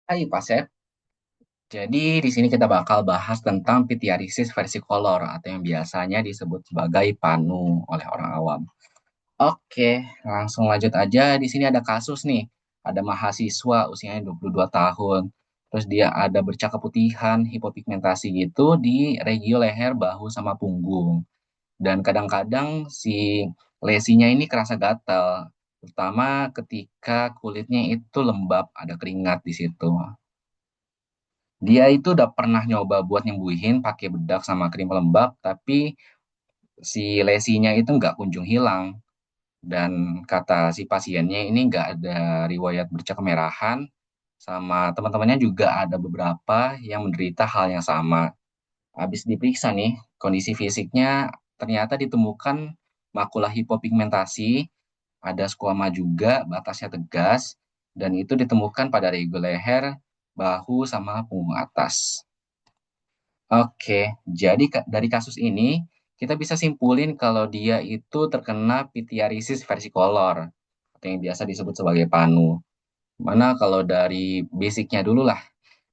Hai Pak Sep, jadi di sini kita bakal bahas tentang pityriasis versicolor atau yang biasanya disebut sebagai panu oleh orang awam. Oke, langsung lanjut aja. Di sini ada kasus nih. Ada mahasiswa usianya 22 tahun. Terus dia ada bercak keputihan, hipopigmentasi gitu di regio leher, bahu, sama punggung. Dan kadang-kadang si lesinya ini kerasa gatal, terutama ketika kulitnya itu lembab, ada keringat di situ. Dia itu udah pernah nyoba buat nyembuhin pakai bedak sama krim pelembab, tapi si lesinya itu nggak kunjung hilang. Dan kata si pasiennya ini nggak ada riwayat bercak kemerahan, sama teman-temannya juga ada beberapa yang menderita hal yang sama. Habis diperiksa nih, kondisi fisiknya ternyata ditemukan makula hipopigmentasi, ada skuama juga, batasnya tegas, dan itu ditemukan pada regu leher, bahu, sama punggung atas. Oke, jadi dari kasus ini kita bisa simpulin kalau dia itu terkena pityriasis versicolor atau yang biasa disebut sebagai panu. Mana kalau dari basicnya dulu lah,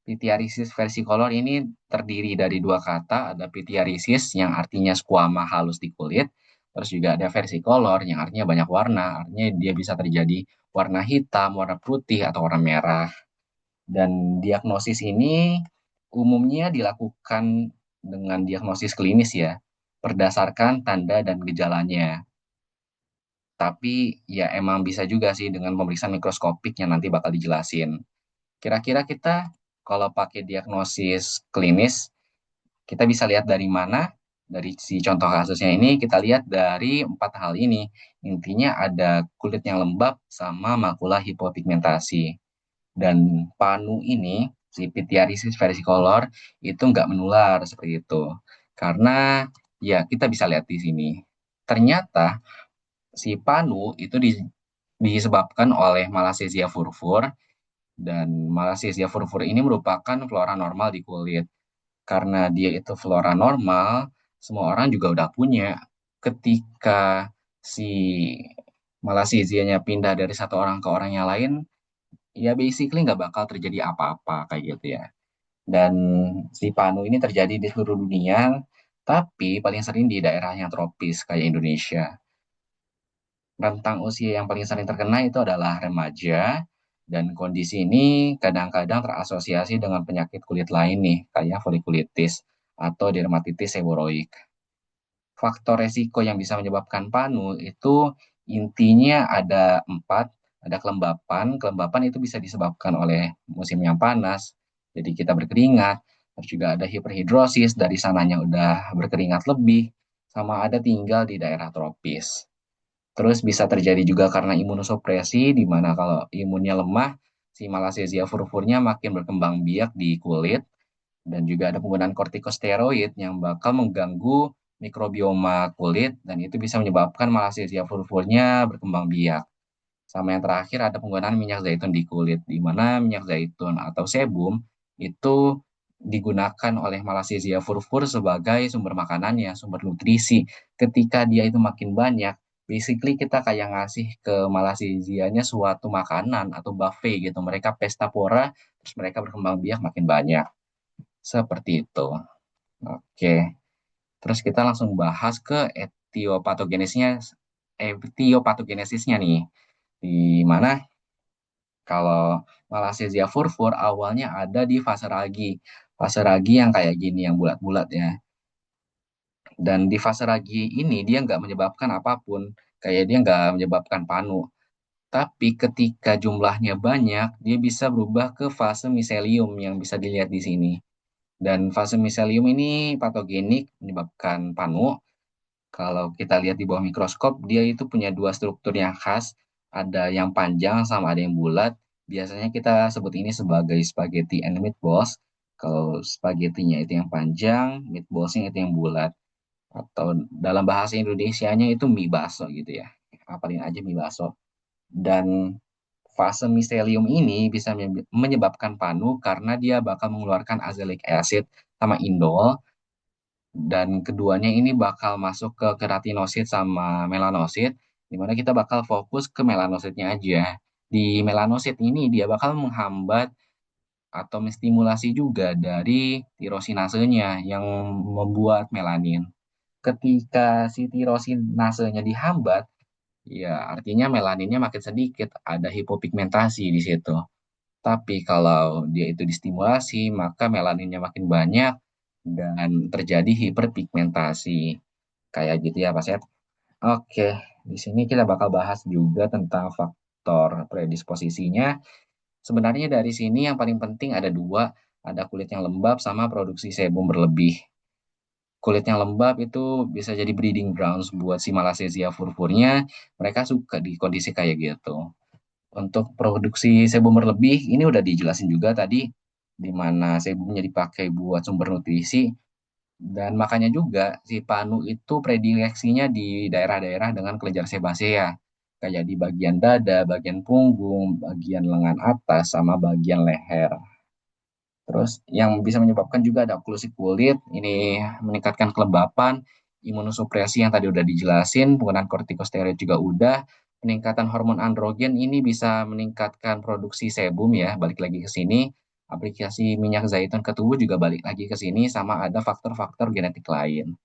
pityriasis versicolor ini terdiri dari dua kata, ada pityriasis yang artinya skuama halus di kulit, terus juga ada versicolor yang artinya banyak warna, artinya dia bisa terjadi warna hitam, warna putih, atau warna merah. Dan diagnosis ini umumnya dilakukan dengan diagnosis klinis ya, berdasarkan tanda dan gejalanya. Tapi ya emang bisa juga sih dengan pemeriksaan mikroskopik yang nanti bakal dijelasin. Kira-kira kita kalau pakai diagnosis klinis, kita bisa lihat dari mana? Dari si contoh kasusnya ini, kita lihat dari empat hal ini. Intinya ada kulit yang lembab sama makula hipopigmentasi. Dan panu ini, si pityriasis versicolor, itu nggak menular seperti itu. Karena ya kita bisa lihat di sini. Ternyata si panu itu disebabkan oleh Malassezia furfur, dan Malassezia furfur ini merupakan flora normal di kulit. Karena dia itu flora normal, semua orang juga udah punya. Ketika si Malassezia-nya pindah dari satu orang ke orang yang lain, ya basically nggak bakal terjadi apa-apa kayak gitu ya. Dan si panu ini terjadi di seluruh dunia, tapi paling sering di daerah yang tropis kayak Indonesia. Rentang usia yang paling sering terkena itu adalah remaja, dan kondisi ini kadang-kadang terasosiasi dengan penyakit kulit lain nih, kayak folikulitis atau dermatitis seboroik. Faktor resiko yang bisa menyebabkan panu itu intinya ada empat. Ada kelembapan. Kelembapan itu bisa disebabkan oleh musim yang panas, jadi kita berkeringat. Terus juga ada hiperhidrosis, dari sananya udah berkeringat lebih, sama ada tinggal di daerah tropis. Terus bisa terjadi juga karena imunosupresi, di mana kalau imunnya lemah, si Malassezia furfurnya makin berkembang biak di kulit, dan juga ada penggunaan kortikosteroid yang bakal mengganggu mikrobioma kulit, dan itu bisa menyebabkan Malassezia furfurnya berkembang biak. Sama yang terakhir ada penggunaan minyak zaitun di kulit, di mana minyak zaitun atau sebum itu digunakan oleh Malassezia furfur sebagai sumber makanannya, sumber nutrisi. Ketika dia itu makin banyak, basically kita kayak ngasih ke Malassezia-nya suatu makanan atau buffet gitu. Mereka pesta pora, terus mereka berkembang biak makin banyak. Seperti itu. Oke, terus kita langsung bahas ke etiopatogenesisnya nih. Di mana kalau Malassezia furfur awalnya ada di fase ragi. Fase ragi yang kayak gini, yang bulat-bulat ya. Dan di fase ragi ini dia nggak menyebabkan apapun. Kayak dia nggak menyebabkan panu. Tapi ketika jumlahnya banyak, dia bisa berubah ke fase miselium yang bisa dilihat di sini. Dan fase miselium ini patogenik, menyebabkan panu. Kalau kita lihat di bawah mikroskop, dia itu punya dua struktur yang khas. Ada yang panjang sama ada yang bulat. Biasanya kita sebut ini sebagai spaghetti and meatballs. Kalau spaghettinya itu yang panjang, meatballsnya itu yang bulat. Atau dalam bahasa Indonesianya itu mie baso gitu ya. Apalin aja mie baso. Dan fase miselium ini bisa menyebabkan panu karena dia bakal mengeluarkan azelaic acid sama indol, dan keduanya ini bakal masuk ke keratinosit sama melanosit, di mana kita bakal fokus ke melanositnya aja. Di melanosit ini dia bakal menghambat atau menstimulasi juga dari tirosinasenya yang membuat melanin. Ketika si tirosinasenya dihambat, ya artinya melaninnya makin sedikit, ada hipopigmentasi di situ. Tapi kalau dia itu distimulasi, maka melaninnya makin banyak dan terjadi hiperpigmentasi. Kayak gitu ya, Pak Sep. Oke, di sini kita bakal bahas juga tentang faktor predisposisinya. Sebenarnya dari sini yang paling penting ada dua, ada kulit yang lembab sama produksi sebum berlebih. Kulit yang lembab itu bisa jadi breeding grounds buat si Malassezia furfurnya. Mereka suka di kondisi kayak gitu. Untuk produksi sebum berlebih, ini udah dijelasin juga tadi, di mana sebumnya dipakai buat sumber nutrisi. Dan makanya juga si panu itu predileksinya di daerah-daerah dengan kelenjar sebasea. Kayak di bagian dada, bagian punggung, bagian lengan atas, sama bagian leher. Terus yang bisa menyebabkan juga ada oklusi kulit, ini meningkatkan kelembapan, imunosupresi yang tadi udah dijelasin, penggunaan kortikosteroid juga udah, peningkatan hormon androgen ini bisa meningkatkan produksi sebum ya, balik lagi ke sini, aplikasi minyak zaitun ke tubuh juga balik lagi ke sini, sama ada faktor-faktor genetik lain.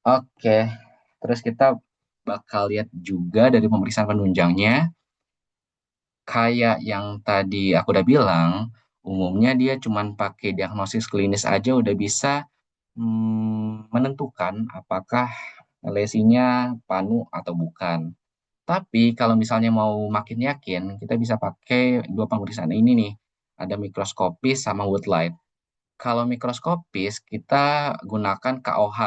Oke, terus kita bakal lihat juga dari pemeriksaan penunjangnya, kayak yang tadi aku udah bilang, umumnya dia cuma pakai diagnosis klinis aja udah bisa menentukan apakah lesinya panu atau bukan. Tapi kalau misalnya mau makin yakin, kita bisa pakai dua pemeriksaan ini nih. Ada mikroskopis sama woodlight. Kalau mikroskopis, kita gunakan KOH.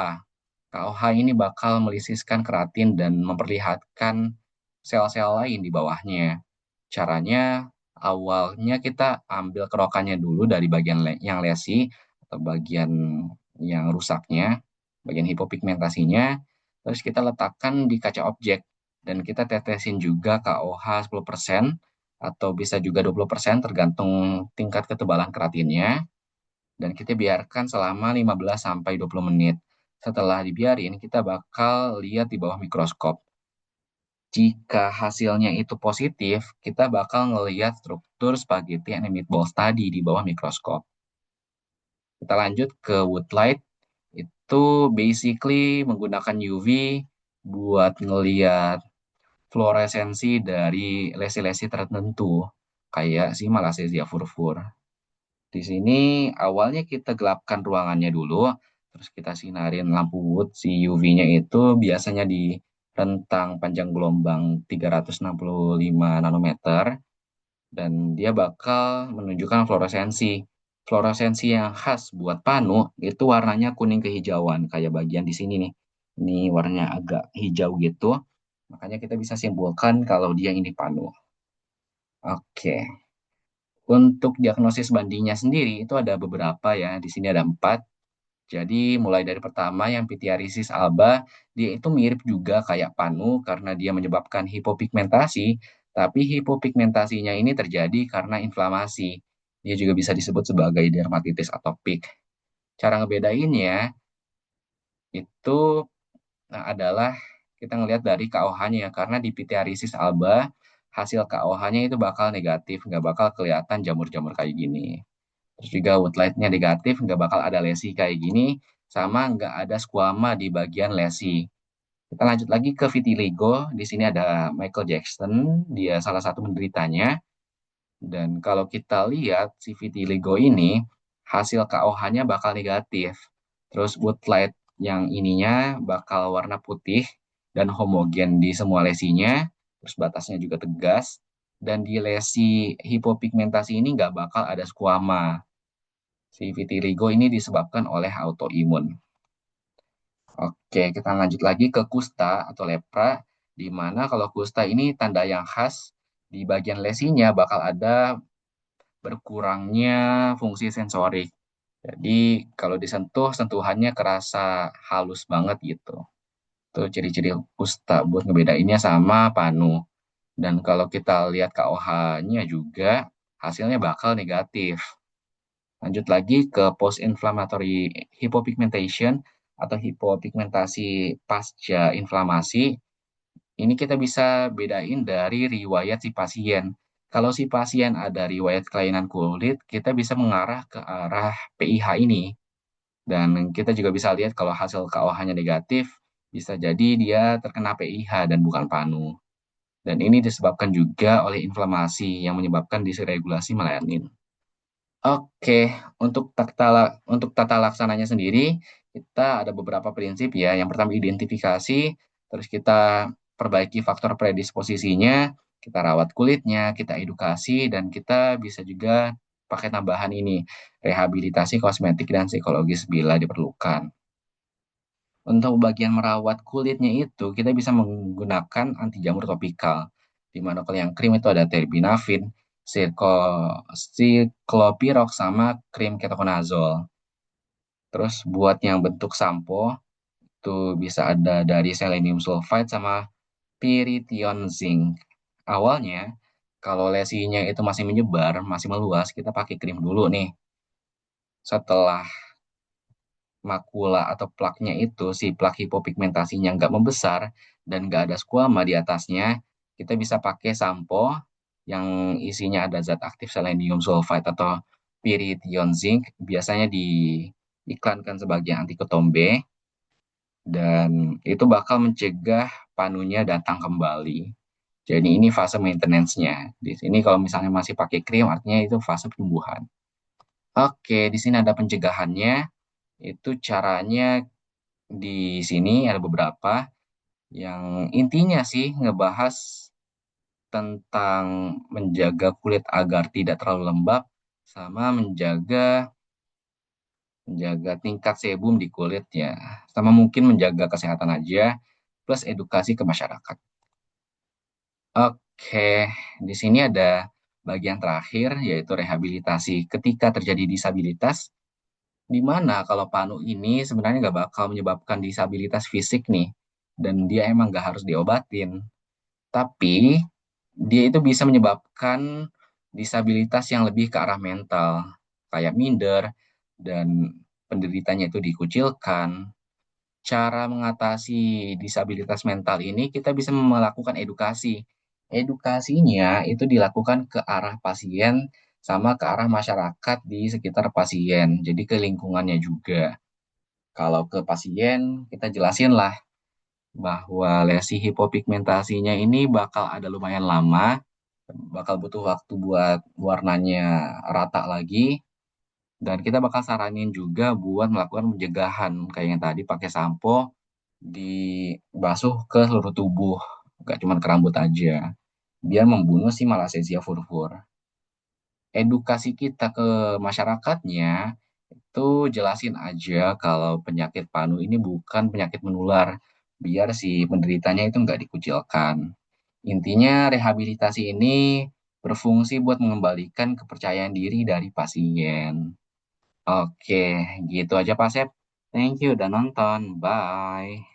KOH ini bakal melisiskan keratin dan memperlihatkan sel-sel lain di bawahnya. Caranya, awalnya kita ambil kerokannya dulu dari bagian yang lesi atau bagian yang rusaknya, bagian hipopigmentasinya, terus kita letakkan di kaca objek dan kita tetesin juga KOH 10% atau bisa juga 20% tergantung tingkat ketebalan keratinnya dan kita biarkan selama 15 sampai 20 menit. Setelah dibiarin, kita bakal lihat di bawah mikroskop. Jika hasilnya itu positif, kita bakal ngelihat struktur spaghetti and meatballs tadi di bawah mikroskop. Kita lanjut ke woodlight, itu basically menggunakan UV buat ngelihat fluoresensi dari lesi-lesi tertentu, kayak si Malassezia furfur. Di sini awalnya kita gelapkan ruangannya dulu, terus kita sinarin lampu wood, si UV-nya itu biasanya di rentang panjang gelombang 365 nanometer, dan dia bakal menunjukkan fluoresensi. Fluoresensi yang khas buat panu itu warnanya kuning kehijauan, kayak bagian di sini nih. Ini warnanya agak hijau gitu, makanya kita bisa simpulkan kalau dia ini panu. Oke. Untuk diagnosis bandinya sendiri itu ada beberapa ya. Di sini ada 4. Jadi mulai dari pertama yang pityriasis alba, dia itu mirip juga kayak panu karena dia menyebabkan hipopigmentasi, tapi hipopigmentasinya ini terjadi karena inflamasi. Dia juga bisa disebut sebagai dermatitis atopik. Cara ngebedainnya itu adalah kita ngelihat dari KOH-nya ya, karena di pityriasis alba hasil KOH-nya itu bakal negatif, nggak bakal kelihatan jamur-jamur kayak gini. Terus juga woodlight-nya negatif, nggak bakal ada lesi kayak gini, sama nggak ada squama di bagian lesi. Kita lanjut lagi ke vitiligo. Di sini ada Michael Jackson, dia salah satu penderitanya. Dan kalau kita lihat si vitiligo ini, hasil KOH-nya bakal negatif. Terus woodlight yang ininya bakal warna putih dan homogen di semua lesinya. Terus batasnya juga tegas. Dan di lesi hipopigmentasi ini nggak bakal ada squama. Si vitiligo ini disebabkan oleh autoimun. Oke, kita lanjut lagi ke kusta atau lepra, di mana kalau kusta ini tanda yang khas di bagian lesinya bakal ada berkurangnya fungsi sensorik. Jadi kalau disentuh, sentuhannya kerasa halus banget gitu. Itu ciri-ciri kusta buat ngebedainnya sama panu. Dan kalau kita lihat KOH-nya juga, hasilnya bakal negatif. Lanjut lagi ke post-inflammatory hypopigmentation atau hipopigmentasi pasca inflamasi. Ini kita bisa bedain dari riwayat si pasien. Kalau si pasien ada riwayat kelainan kulit, kita bisa mengarah ke arah PIH ini. Dan kita juga bisa lihat kalau hasil KOH-nya negatif, bisa jadi dia terkena PIH dan bukan panu. Dan ini disebabkan juga oleh inflamasi yang menyebabkan disregulasi melanin. Oke, untuk tata laksananya sendiri, kita ada beberapa prinsip ya. Yang pertama identifikasi, terus kita perbaiki faktor predisposisinya, kita rawat kulitnya, kita edukasi, dan kita bisa juga pakai tambahan ini, rehabilitasi kosmetik dan psikologis bila diperlukan. Untuk bagian merawat kulitnya itu, kita bisa menggunakan anti jamur topikal. Di mana kalau yang krim itu ada terbinafin, siklopirox, sama krim ketoconazole. Terus buat yang bentuk sampo, itu bisa ada dari selenium sulfide sama pyrithione zinc. Awalnya, kalau lesinya itu masih menyebar, masih meluas, kita pakai krim dulu nih. Setelah makula atau plaknya itu, si plak hipopigmentasinya nggak membesar dan nggak ada skuama di atasnya, kita bisa pakai sampo yang isinya ada zat aktif selenium sulfide atau pyrithione zinc, biasanya diiklankan sebagai anti ketombe, dan itu bakal mencegah panunya datang kembali. Jadi ini fase maintenance-nya. Di sini kalau misalnya masih pakai krim, artinya itu fase penyembuhan. Oke, di sini ada pencegahannya. Itu caranya di sini ada beberapa yang intinya sih ngebahas tentang menjaga kulit agar tidak terlalu lembab sama menjaga tingkat sebum di kulit ya. Sama mungkin menjaga kesehatan aja plus edukasi ke masyarakat. Oke, di sini ada bagian terakhir yaitu rehabilitasi ketika terjadi disabilitas di mana kalau panu ini sebenarnya nggak bakal menyebabkan disabilitas fisik nih, dan dia emang nggak harus diobatin. Tapi dia itu bisa menyebabkan disabilitas yang lebih ke arah mental, kayak minder, dan penderitanya itu dikucilkan. Cara mengatasi disabilitas mental ini kita bisa melakukan edukasi. Edukasinya itu dilakukan ke arah pasien sama ke arah masyarakat di sekitar pasien, jadi ke lingkungannya juga. Kalau ke pasien, kita jelasin lah bahwa lesi hipopigmentasinya ini bakal ada lumayan lama, bakal butuh waktu buat warnanya rata lagi, dan kita bakal saranin juga buat melakukan pencegahan, kayak yang tadi pakai sampo, dibasuh ke seluruh tubuh, nggak cuma ke rambut aja, biar membunuh si Malassezia furfur. Edukasi kita ke masyarakatnya, itu jelasin aja kalau penyakit panu ini bukan penyakit menular, biar si penderitanya itu nggak dikucilkan. Intinya rehabilitasi ini berfungsi buat mengembalikan kepercayaan diri dari pasien. Oke, gitu aja Pak Sep. Thank you udah nonton. Bye.